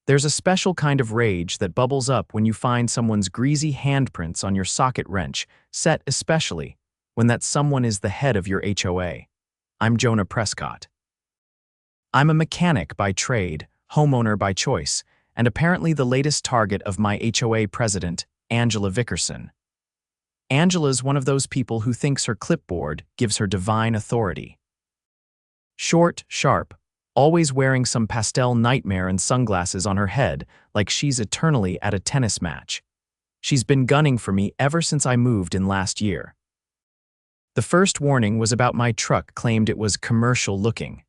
There's a special kind of rage that bubbles up when you find someone's greasy handprints on your socket wrench, set especially when that someone is the head of your HOA. I'm Jonah Prescott. I'm a mechanic by trade, homeowner by choice, and apparently the latest target of my HOA president, Angela Vickerson. Angela's one of those people who thinks her clipboard gives her divine authority. Short, sharp, always wearing some pastel nightmare and sunglasses on her head like she's eternally at a tennis match. She's been gunning for me ever since I moved in last year. The first warning was about my truck claimed it was commercial looking.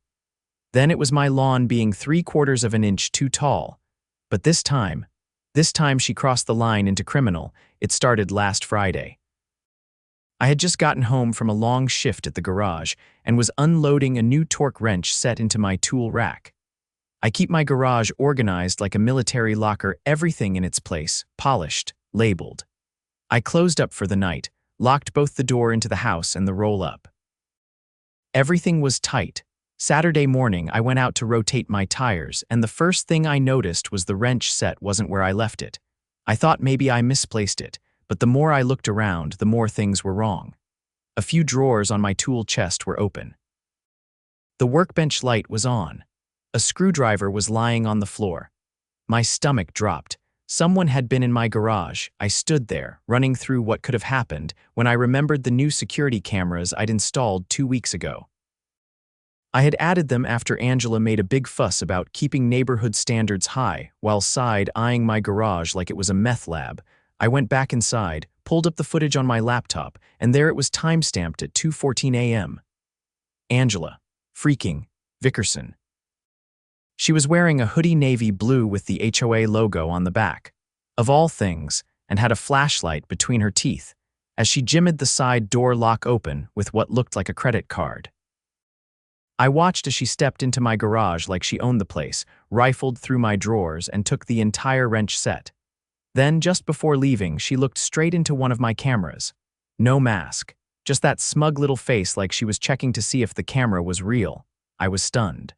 Then it was my lawn being 3/4 of an inch too tall. But this time she crossed the line into criminal. It started last Friday. I had just gotten home from a long shift at the garage and was unloading a new torque wrench set into my tool rack. I keep my garage organized like a military locker, everything in its place, polished, labeled. I closed up for the night, locked both the door into the house and the roll-up. Everything was tight. Saturday morning, I went out to rotate my tires, and the first thing I noticed was the wrench set wasn't where I left it. I thought maybe I misplaced it, but the more I looked around, the more things were wrong. A few drawers on my tool chest were open. The workbench light was on. A screwdriver was lying on the floor. My stomach dropped. Someone had been in my garage. I stood there, running through what could have happened, when I remembered the new security cameras I'd installed 2 weeks ago. I had added them after Angela made a big fuss about keeping neighborhood standards high, while side-eyeing my garage like it was a meth lab. I went back inside, pulled up the footage on my laptop, and there it was time-stamped at 2:14 a.m. Angela, freaking, Vickerson. She was wearing a hoodie navy blue with the HOA logo on the back, of all things, and had a flashlight between her teeth, as she jimmied the side door lock open with what looked like a credit card. I watched as she stepped into my garage like she owned the place, rifled through my drawers, and took the entire wrench set. Then, just before leaving, she looked straight into one of my cameras. No mask, just that smug little face like she was checking to see if the camera was real. I was stunned.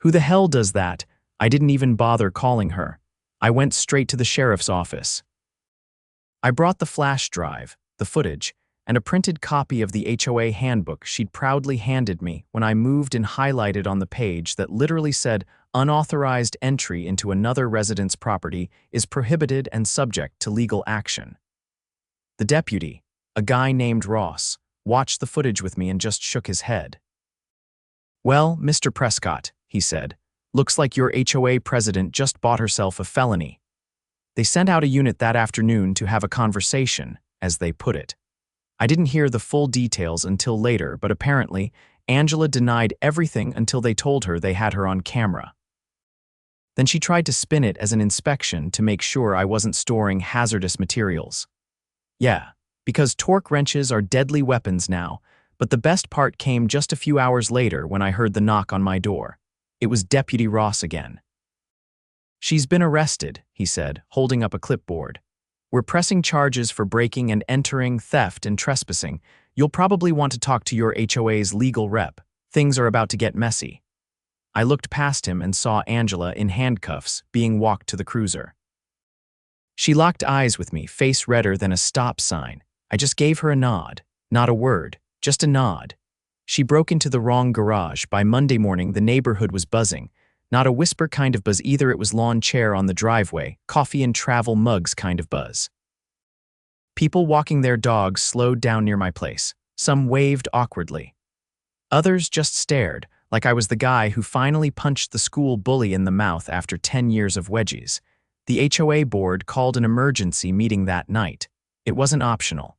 Who the hell does that? I didn't even bother calling her. I went straight to the sheriff's office. I brought the flash drive, the footage, and a printed copy of the HOA handbook she'd proudly handed me when I moved and highlighted on the page that literally said, "Unauthorized entry into another resident's property is prohibited and subject to legal action." The deputy, a guy named Ross, watched the footage with me and just shook his head. "Well, Mr. Prescott," he said, "looks like your HOA president just bought herself a felony." They sent out a unit that afternoon to have a conversation, as they put it. I didn't hear the full details until later, but apparently, Angela denied everything until they told her they had her on camera. Then she tried to spin it as an inspection to make sure I wasn't storing hazardous materials. Yeah, because torque wrenches are deadly weapons now, but the best part came just a few hours later when I heard the knock on my door. It was Deputy Ross again. "She's been arrested," he said, holding up a clipboard. "We're pressing charges for breaking and entering, theft, and trespassing. You'll probably want to talk to your HOA's legal rep. Things are about to get messy." I looked past him and saw Angela in handcuffs being walked to the cruiser. She locked eyes with me, face redder than a stop sign. I just gave her a nod. Not a word, just a nod. She broke into the wrong garage. By Monday morning, the neighborhood was buzzing. Not a whisper kind of buzz either, it was lawn chair on the driveway, coffee and travel mugs kind of buzz. People walking their dogs slowed down near my place. Some waved awkwardly. Others just stared, like I was the guy who finally punched the school bully in the mouth after 10 years of wedgies. The HOA board called an emergency meeting that night. It wasn't optional.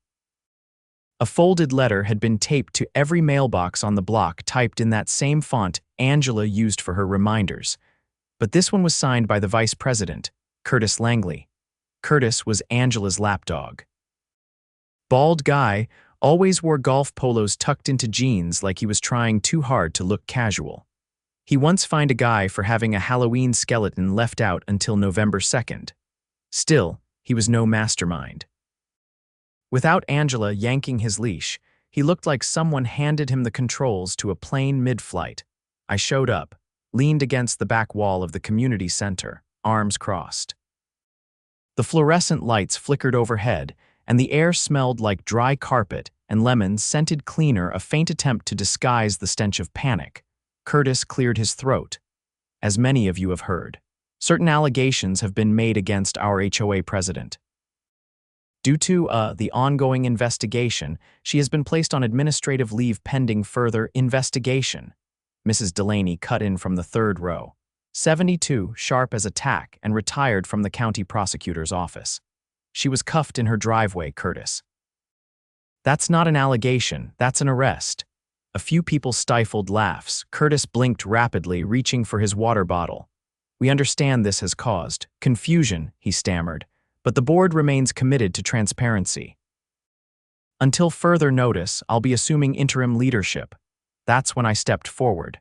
A folded letter had been taped to every mailbox on the block, typed in that same font Angela used for her reminders. But this one was signed by the vice president, Curtis Langley. Curtis was Angela's lapdog. Bald guy, always wore golf polos tucked into jeans like he was trying too hard to look casual. He once fined a guy for having a Halloween skeleton left out until November 2nd. Still, he was no mastermind. Without Angela yanking his leash, he looked like someone handed him the controls to a plane mid-flight. I showed up, leaned against the back wall of the community center, arms crossed. The fluorescent lights flickered overhead, and the air smelled like dry carpet and lemon scented cleaner, a faint attempt to disguise the stench of panic. Curtis cleared his throat. As many of you have heard, certain allegations have been made against our HOA president. Due to the ongoing investigation, she has been placed on administrative leave pending further investigation. Mrs. Delaney cut in from the third row, 72, sharp as a tack, and retired from the county prosecutor's office. She was cuffed in her driveway, Curtis. That's not an allegation, that's an arrest. A few people stifled laughs. Curtis blinked rapidly, reaching for his water bottle. We understand this has caused confusion, he stammered, but the board remains committed to transparency. Until further notice, I'll be assuming interim leadership. That's when I stepped forward.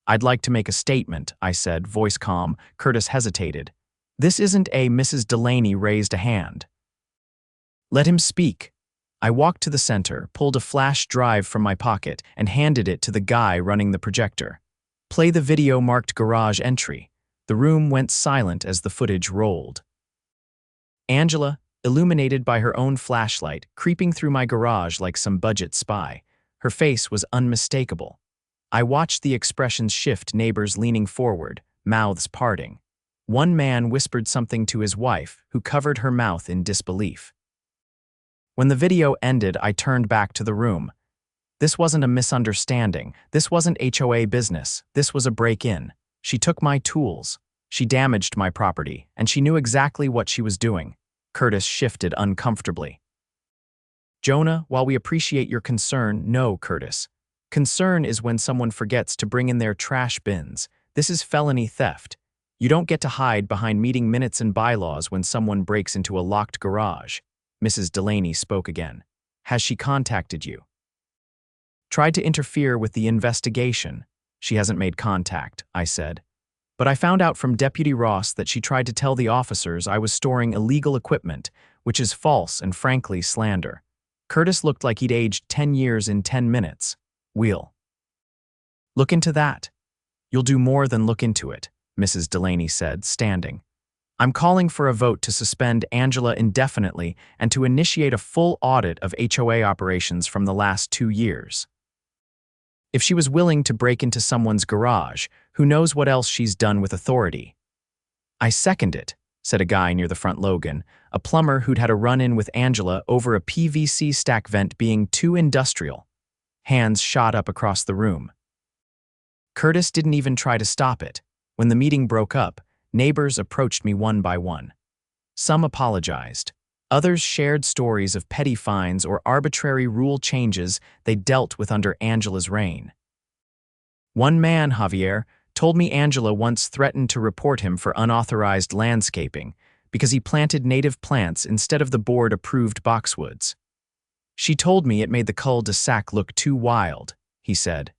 I'd like to make a statement, I said, voice calm. Curtis hesitated. This isn't a Mrs. Delaney raised a hand. Let him speak. I walked to the center, pulled a flash drive from my pocket, and handed it to the guy running the projector. Play the video marked garage entry. The room went silent as the footage rolled. Angela, illuminated by her own flashlight, creeping through my garage like some budget spy. Her face was unmistakable. I watched the expressions shift, neighbors leaning forward, mouths parting. One man whispered something to his wife, who covered her mouth in disbelief. When the video ended, I turned back to the room. This wasn't a misunderstanding. This wasn't HOA business. This was a break-in. She took my tools. She damaged my property, and she knew exactly what she was doing. Curtis shifted uncomfortably. Jonah, while we appreciate your concern, no, Curtis. Concern is when someone forgets to bring in their trash bins. This is felony theft. You don't get to hide behind meeting minutes and bylaws when someone breaks into a locked garage. Mrs. Delaney spoke again. Has she contacted you? Tried to interfere with the investigation. She hasn't made contact, I said. But I found out from Deputy Ross that she tried to tell the officers I was storing illegal equipment, which is false and frankly slander. Curtis looked like he'd aged 10 years in 10 minutes. We'll look into that. You'll do more than look into it, Mrs. Delaney said, standing. I'm calling for a vote to suspend Angela indefinitely and to initiate a full audit of HOA operations from the last 2 years. If she was willing to break into someone's garage, who knows what else she's done with authority? I second it, said a guy near the front Logan, a plumber who'd had a run-in with Angela over a PVC stack vent being too industrial. Hands shot up across the room. Curtis didn't even try to stop it. When the meeting broke up, neighbors approached me one by one. Some apologized. Others shared stories of petty fines or arbitrary rule changes they dealt with under Angela's reign. One man, Javier, told me Angela once threatened to report him for unauthorized landscaping because he planted native plants instead of the board-approved boxwoods. She told me it made the cul-de-sac look too wild, he said.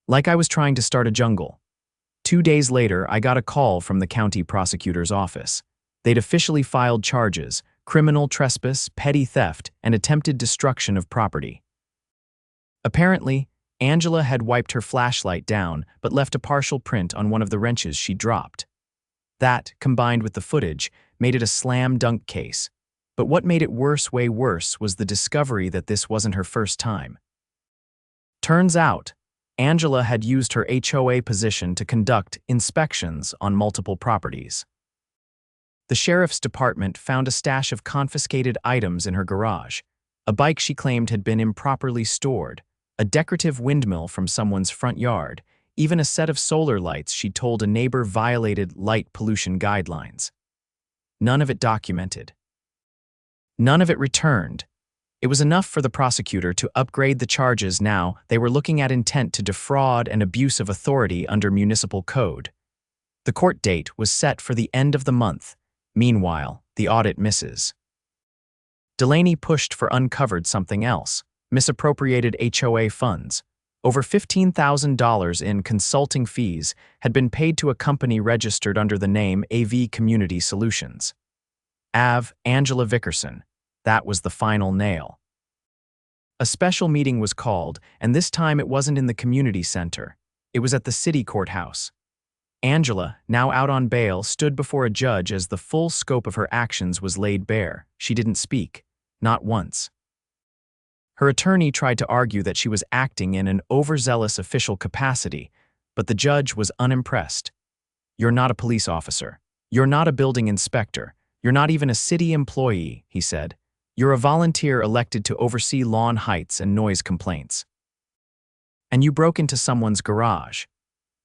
Like I was trying to start a jungle. 2 days later, I got a call from the county prosecutor's office. They'd officially filed charges: criminal trespass, petty theft, and attempted destruction of property. Apparently, Angela had wiped her flashlight down but left a partial print on one of the wrenches she dropped. That, combined with the footage, made it a slam-dunk case. But what made it worse, way worse, was the discovery that this wasn't her first time. Turns out, Angela had used her HOA position to conduct inspections on multiple properties. The sheriff's department found a stash of confiscated items in her garage, a bike she claimed had been improperly stored, a decorative windmill from someone's front yard, even a set of solar lights she'd told a neighbor violated light pollution guidelines. None of it documented. None of it returned. It was enough for the prosecutor to upgrade the charges. Now they were looking at intent to defraud and abuse of authority under municipal code. The court date was set for the end of the month. Meanwhile, the audit misses. Delaney pushed for uncovered something else: misappropriated HOA funds. Over $15,000 in consulting fees had been paid to a company registered under the name AV Community Solutions. Angela Vickerson. That was the final nail. A special meeting was called, and this time it wasn't in the community center. It was at the city courthouse. Angela, now out on bail, stood before a judge as the full scope of her actions was laid bare. She didn't speak. Not once. Her attorney tried to argue that she was acting in an overzealous official capacity, but the judge was unimpressed. "You're not a police officer. You're not a building inspector. You're not even a city employee," he said. "You're a volunteer elected to oversee lawn heights and noise complaints. And you broke into someone's garage."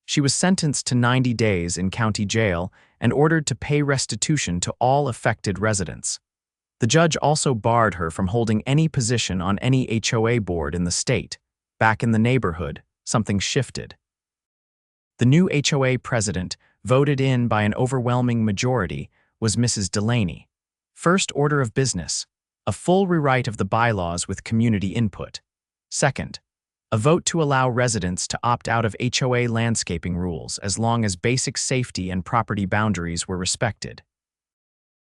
She was sentenced to 90 days in county jail and ordered to pay restitution to all affected residents. The judge also barred her from holding any position on any HOA board in the state. Back in the neighborhood, something shifted. The new HOA president, voted in by an overwhelming majority, was Mrs. Delaney. First order of business: a full rewrite of the bylaws with community input. Second, a vote to allow residents to opt out of HOA landscaping rules as long as basic safety and property boundaries were respected.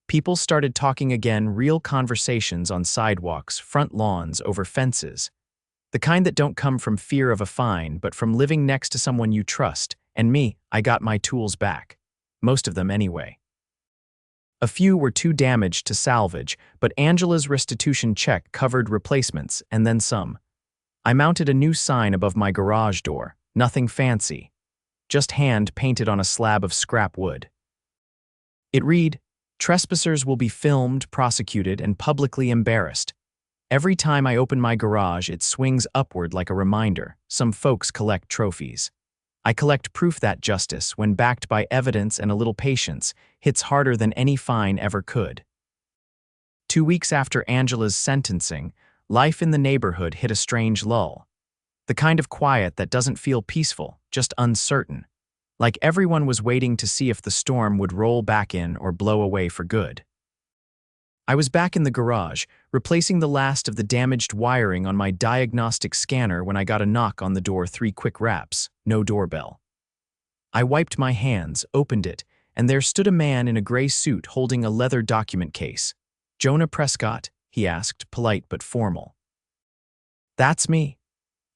People started talking again, real conversations on sidewalks, front lawns, over fences. The kind that don't come from fear of a fine, but from living next to someone you trust. And me, I got my tools back. Most of them anyway. A few were too damaged to salvage, but Angela's restitution check covered replacements and then some. I mounted a new sign above my garage door, nothing fancy, just hand-painted on a slab of scrap wood. It read, "Trespassers will be filmed, prosecuted, and publicly embarrassed." Every time I open my garage, it swings upward like a reminder. Some folks collect trophies. I collect proof that justice, when backed by evidence and a little patience, hits harder than any fine ever could. 2 weeks after Angela's sentencing, life in the neighborhood hit a strange lull. The kind of quiet that doesn't feel peaceful, just uncertain. Like everyone was waiting to see if the storm would roll back in or blow away for good. I was back in the garage, replacing the last of the damaged wiring on my diagnostic scanner when I got a knock on the door. 3 quick raps, no doorbell. I wiped my hands, opened it, and there stood a man in a gray suit holding a leather document case. "Jonah Prescott?" he asked, polite but formal. "That's me.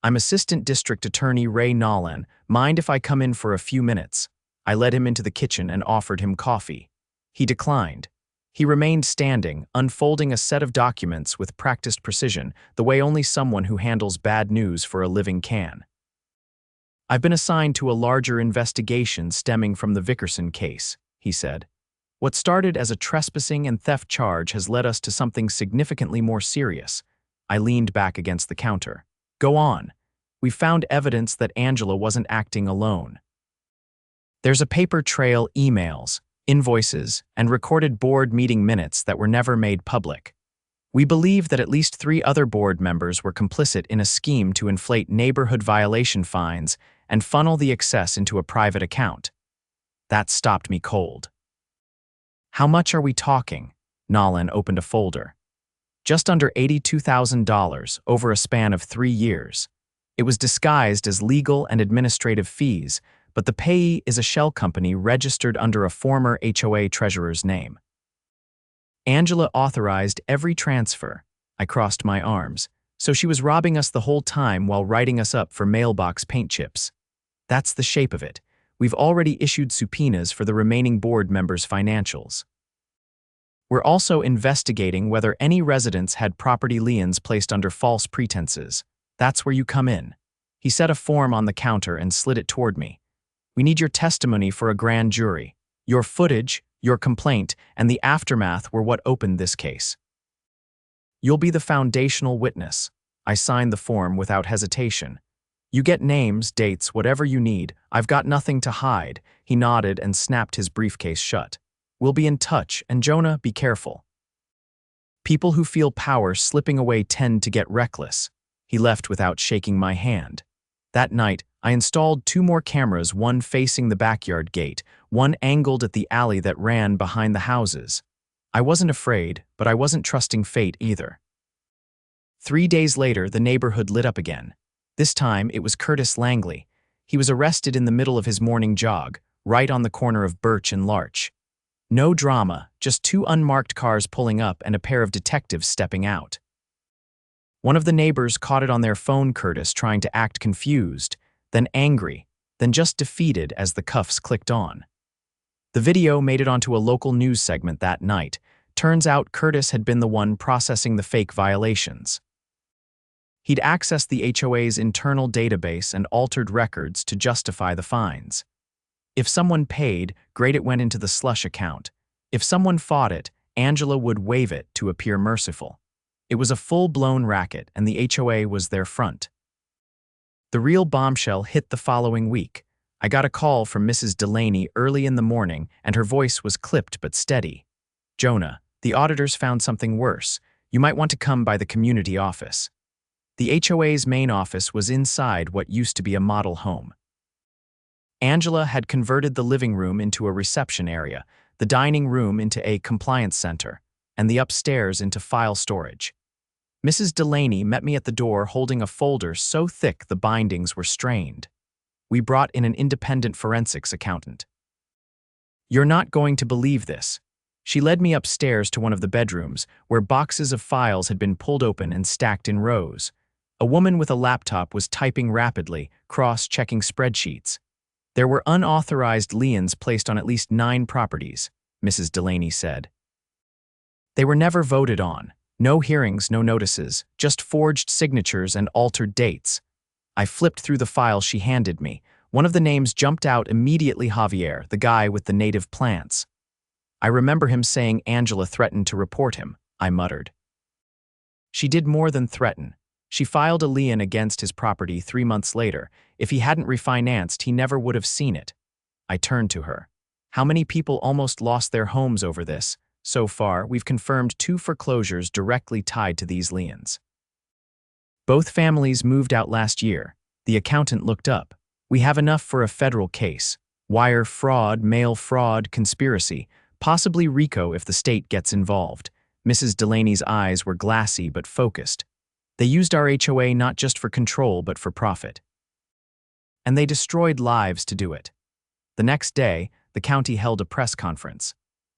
I'm Assistant District Attorney Ray Nolan. Mind if I come in for a few minutes?" I led him into the kitchen and offered him coffee. He declined. He remained standing, unfolding a set of documents with practiced precision, the way only someone who handles bad news for a living can. "I've been assigned to a larger investigation stemming from the Vickerson case," he said. "What started as a trespassing and theft charge has led us to something significantly more serious." I leaned back against the counter. "Go on. We found evidence that Angela wasn't acting alone. There's a paper trail, emails, invoices, and recorded board meeting minutes that were never made public. We believe that at least 3 other board members were complicit in a scheme to inflate neighborhood violation fines and funnel the excess into a private account." That stopped me cold. "How much are we talking?" Nolan opened a folder. "Just under $82,000 over a span of 3 years. It was disguised as legal and administrative fees, but the payee is a shell company registered under a former HOA treasurer's name." "Angela authorized every transfer." I crossed my arms. "So she was robbing us the whole time while writing us up for mailbox paint chips." "That's the shape of it. We've already issued subpoenas for the remaining board members' financials. We're also investigating whether any residents had property liens placed under false pretenses. That's where you come in." He set a form on the counter and slid it toward me. "We need your testimony for a grand jury. Your footage, your complaint, and the aftermath were what opened this case. You'll be the foundational witness." I signed the form without hesitation. "You get names, dates, whatever you need. I've got nothing to hide." He nodded and snapped his briefcase shut. "We'll be in touch, and Jonah, be careful. People who feel power slipping away tend to get reckless." He left without shaking my hand. That night, I installed 2 more cameras, one facing the backyard gate, one angled at the alley that ran behind the houses. I wasn't afraid, but I wasn't trusting fate either. 3 days later, the neighborhood lit up again. This time, it was Curtis Langley. He was arrested in the middle of his morning jog, right on the corner of Birch and Larch. No drama, just 2 unmarked cars pulling up and a pair of detectives stepping out. One of the neighbors caught it on their phone Curtis trying to act confused, then angry, then just defeated as the cuffs clicked on. The video made it onto a local news segment that night. Turns out Curtis had been the one processing the fake violations. He'd accessed the HOA's internal database and altered records to justify the fines. If someone paid, great, it went into the slush account. If someone fought it, Angela would waive it to appear merciful. It was a full-blown racket, and the HOA was their front. The real bombshell hit the following week. I got a call from Mrs. Delaney early in the morning, and her voice was clipped but steady. "Jonah, the auditors found something worse. You might want to come by the community office." The HOA's main office was inside what used to be a model home. Angela had converted the living room into a reception area, the dining room into a compliance center, and the upstairs into file storage. Mrs. Delaney met me at the door holding a folder so thick the bindings were strained. We brought in an independent forensics accountant. "You're not going to believe this." She led me upstairs to one of the bedrooms, where boxes of files had been pulled open and stacked in rows. A woman with a laptop was typing rapidly, cross-checking spreadsheets. There were unauthorized liens placed on at least 9 properties, Mrs. Delaney said. They were never voted on. No hearings, no notices, just forged signatures and altered dates. I flipped through the file she handed me. One of the names jumped out immediately: Javier, the guy with the native plants. I remember him saying Angela threatened to report him, I muttered. She did more than threaten. She filed a lien against his property 3 months later. If he hadn't refinanced, he never would have seen it. I turned to her. How many people almost lost their homes over this? So far, we've confirmed 2 foreclosures directly tied to these liens. Both families moved out last year. The accountant looked up. We have enough for a federal case. Wire fraud, mail fraud, conspiracy, possibly RICO if the state gets involved. Mrs. Delaney's eyes were glassy but focused. They used our HOA not just for control but for profit. And they destroyed lives to do it. The next day, the county held a press conference.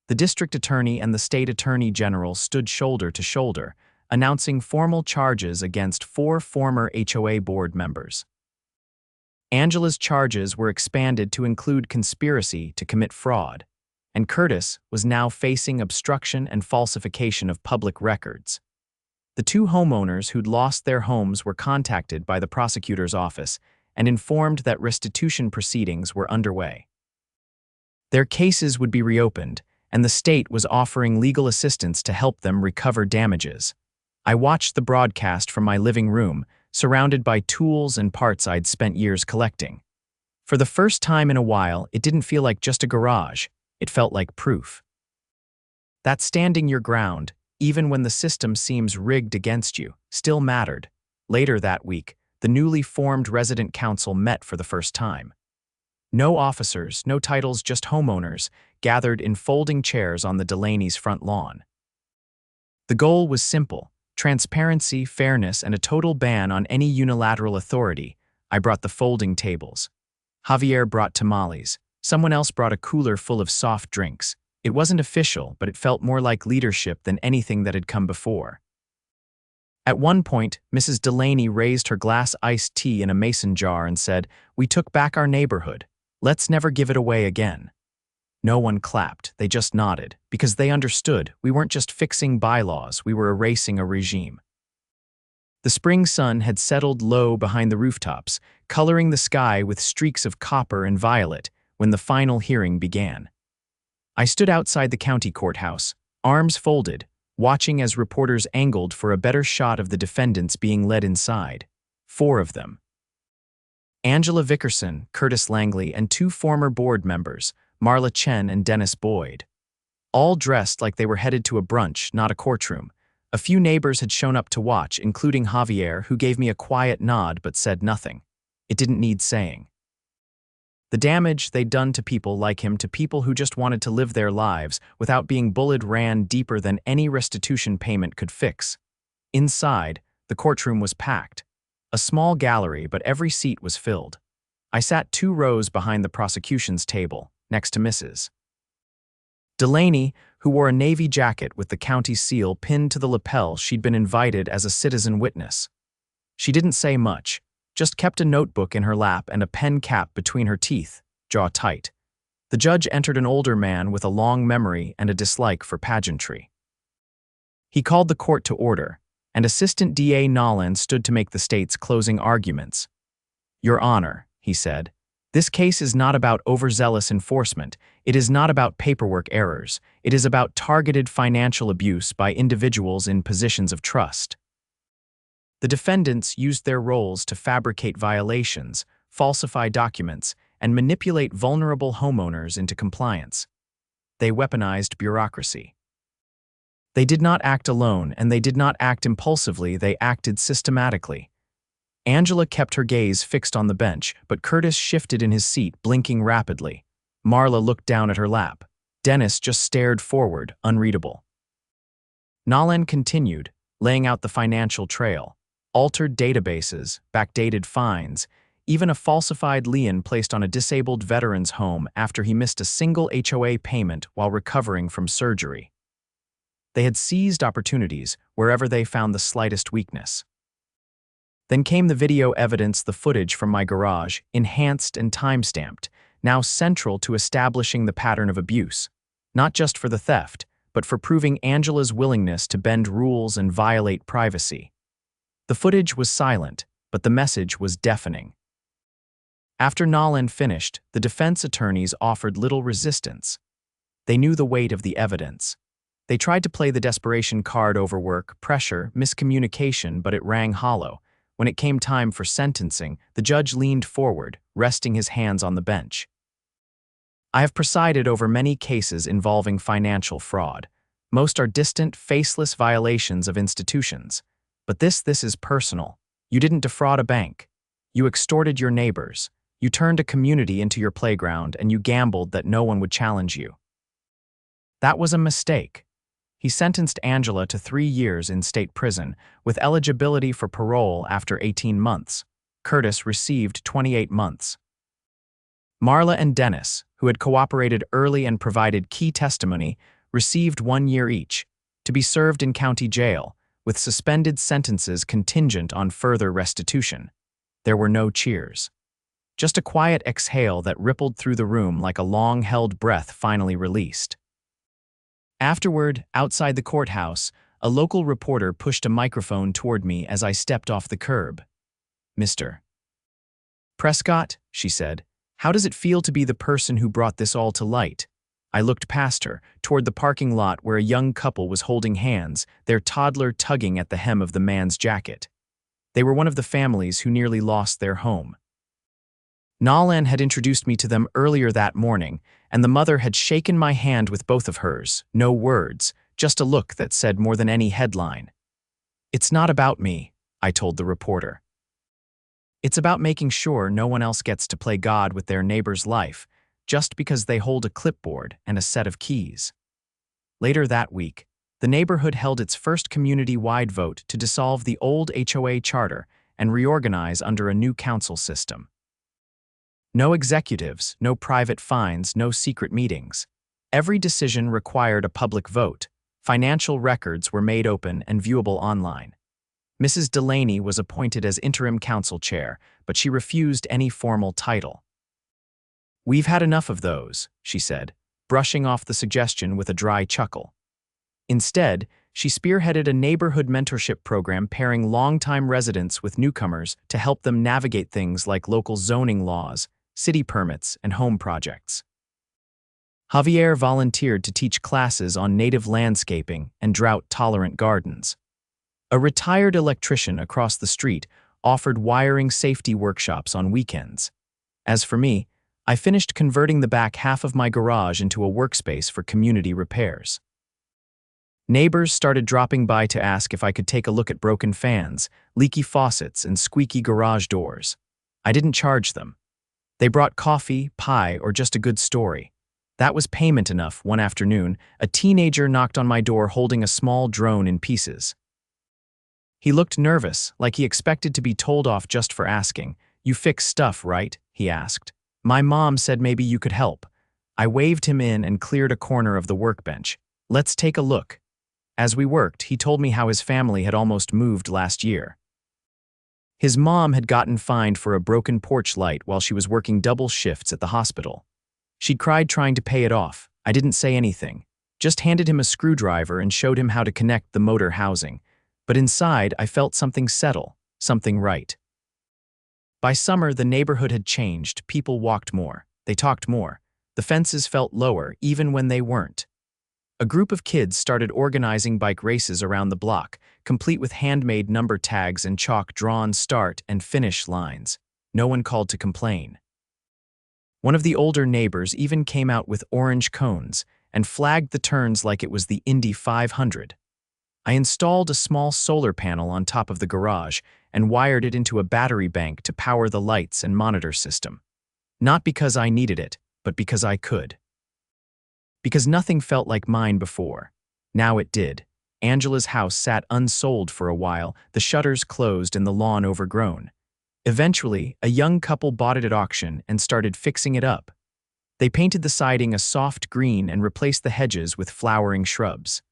The district attorney and the state attorney general stood shoulder to shoulder, announcing formal charges against 4 former HOA board members. Angela's charges were expanded to include conspiracy to commit fraud, and Curtis was now facing obstruction and falsification of public records. The 2 homeowners who'd lost their homes were contacted by the prosecutor's office and informed that restitution proceedings were underway. Their cases would be reopened, and the state was offering legal assistance to help them recover damages. I watched the broadcast from my living room, surrounded by tools and parts I'd spent years collecting. For the first time in a while, it didn't feel like just a garage. It felt like proof. That standing your ground, even when the system seems rigged against you, still mattered. Later that week, the newly formed resident council met for the first time. No officers, no titles, just homeowners, gathered in folding chairs on the Delaney's front lawn. The goal was simple: transparency, fairness, and a total ban on any unilateral authority. I brought the folding tables. Javier brought tamales. Someone else brought a cooler full of soft drinks. It wasn't official, but it felt more like leadership than anything that had come before. At one point, Mrs. Delaney raised her glass iced tea in a mason jar and said, "We took back our neighborhood. Let's never give it away again." No one clapped, they just nodded, because they understood we weren't just fixing bylaws, we were erasing a regime. The spring sun had settled low behind the rooftops, coloring the sky with streaks of copper and violet when the final hearing began. I stood outside the county courthouse, arms folded, watching as reporters angled for a better shot of the defendants being led inside. 4 of them. Angela Vickerson, Curtis Langley, and 2 former board members, Marla Chen and Dennis Boyd. All dressed like they were headed to a brunch, not a courtroom. A few neighbors had shown up to watch, including Javier, who gave me a quiet nod but said nothing. It didn't need saying. The damage they'd done to people like him, to people who just wanted to live their lives without being bullied, ran deeper than any restitution payment could fix. Inside, the courtroom was packed. A small gallery, but every seat was filled. I sat 2 rows behind the prosecution's table, next to Mrs. Delaney, who wore a navy jacket with the county seal pinned to the lapel. She'd been invited as a citizen witness. She didn't say much, just kept a notebook in her lap and a pen cap between her teeth, jaw tight. The judge entered an older man with a long memory and a dislike for pageantry. He called the court to order, and Assistant DA Nolan stood to make the state's closing arguments. "Your Honor," he said, "this case is not about overzealous enforcement. It is not about paperwork errors. It is about targeted financial abuse by individuals in positions of trust." The defendants used their roles to fabricate violations, falsify documents, and manipulate vulnerable homeowners into compliance. They weaponized bureaucracy. They did not act alone, and they did not act impulsively, they acted systematically. Angela kept her gaze fixed on the bench, but Curtis shifted in his seat, blinking rapidly. Marla looked down at her lap. Dennis just stared forward, unreadable. Nolan continued, laying out the financial trail. Altered databases, backdated fines, even a falsified lien placed on a disabled veteran's home after he missed a single HOA payment while recovering from surgery. They had seized opportunities wherever they found the slightest weakness. Then came the video evidence, the footage from my garage, enhanced and time-stamped, now central to establishing the pattern of abuse, not just for the theft, but for proving Angela's willingness to bend rules and violate privacy. The footage was silent, but the message was deafening. After Nolan finished, the defense attorneys offered little resistance. They knew the weight of the evidence. They tried to play the desperation card: overwork, pressure, miscommunication, but it rang hollow. When it came time for sentencing, the judge leaned forward, resting his hands on the bench. "I have presided over many cases involving financial fraud. Most are distant, faceless violations of institutions. But this is personal. You didn't defraud a bank. You extorted your neighbors. You turned a community into your playground, and you gambled that no one would challenge you. That was a mistake." He sentenced Angela to 3 years in state prison, with eligibility for parole after 18 months. Curtis received 28 months. Marla and Dennis, who had cooperated early and provided key testimony, received 1 year each, to be served in county jail, with suspended sentences contingent on further restitution. There were no cheers. Just a quiet exhale that rippled through the room like a long-held breath finally released. Afterward, outside the courthouse, a local reporter pushed a microphone toward me as I stepped off the curb. "Mr. Prescott," she said, "how does it feel to be the person who brought this all to light?" I looked past her, toward the parking lot where a young couple was holding hands, their toddler tugging at the hem of the man's jacket. They were one of the families who nearly lost their home. Nolan had introduced me to them earlier that morning, and the mother had shaken my hand with both of hers, no words, just a look that said more than any headline. "It's not about me," I told the reporter. "It's about making sure no one else gets to play God with their neighbor's life, just because they hold a clipboard and a set of keys." Later that week, the neighborhood held its first community-wide vote to dissolve the old HOA charter and reorganize under a new council system. No executives, no private fines, no secret meetings. Every decision required a public vote. Financial records were made open and viewable online. Mrs. Delaney was appointed as interim council chair, but she refused any formal title. "We've had enough of those," she said, brushing off the suggestion with a dry chuckle. Instead, she spearheaded a neighborhood mentorship program pairing longtime residents with newcomers to help them navigate things like local zoning laws, city permits, and home projects. Javier volunteered to teach classes on native landscaping and drought-tolerant gardens. A retired electrician across the street offered wiring safety workshops on weekends. As for me, I finished converting the back half of my garage into a workspace for community repairs. Neighbors started dropping by to ask if I could take a look at broken fans, leaky faucets, and squeaky garage doors. I didn't charge them. They brought coffee, pie, or just a good story. That was payment enough. One afternoon, a teenager knocked on my door holding a small drone in pieces. He looked nervous, like he expected to be told off just for asking. "You fix stuff, right?" he asked. "My mom said maybe you could help." I waved him in and cleared a corner of the workbench. "Let's take a look." As we worked, he told me how his family had almost moved last year. His mom had gotten fined for a broken porch light while she was working double shifts at the hospital. She'd cried trying to pay it off. I didn't say anything, just handed him a screwdriver and showed him how to connect the motor housing. But inside, I felt something settle, something right. By summer, the neighborhood had changed. People walked more. They talked more. The fences felt lower, even when they weren't. A group of kids started organizing bike races around the block, complete with handmade number tags and chalk-drawn start and finish lines. No one called to complain. One of the older neighbors even came out with orange cones and flagged the turns like it was the Indy 500. I installed a small solar panel on top of the garage and wired it into a battery bank to power the lights and monitor system. Not because I needed it, but because I could. Because nothing felt like mine before. Now it did. Angela's house sat unsold for a while, the shutters closed and the lawn overgrown. Eventually, a young couple bought it at auction and started fixing it up. They painted the siding a soft green and replaced the hedges with flowering shrubs.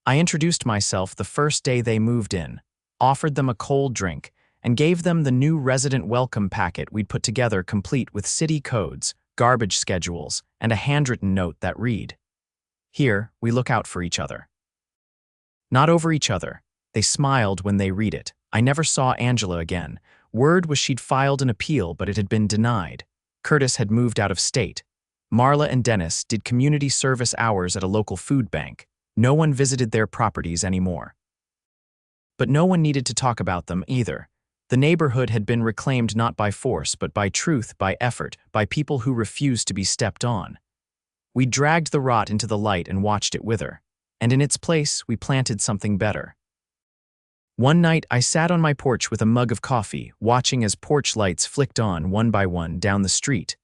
I introduced myself the first day they moved in, offered them a cold drink, and gave them the new resident welcome packet we'd put together complete with city codes, garbage schedules, and a handwritten note that read, "Here, we look out for each other." Not over each other. They smiled when they read it. I never saw Angela again. Word was she'd filed an appeal, but it had been denied. Curtis had moved out of state. Marla and Dennis did community service hours at a local food bank. No one visited their properties anymore. But no one needed to talk about them either. The neighborhood had been reclaimed not by force, but by truth, by effort, by people who refused to be stepped on. We dragged the rot into the light and watched it wither. And in its place, we planted something better. One night, I sat on my porch with a mug of coffee, watching as porch lights flicked on one by one down the street.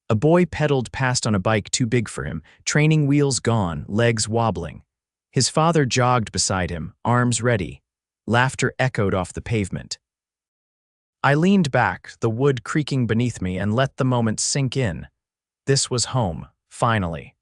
A boy pedaled past on a bike too big for him, training wheels gone, legs wobbling. His father jogged beside him, arms ready. Laughter echoed off the pavement. I leaned back, the wood creaking beneath me, and let the moment sink in. This was home, finally.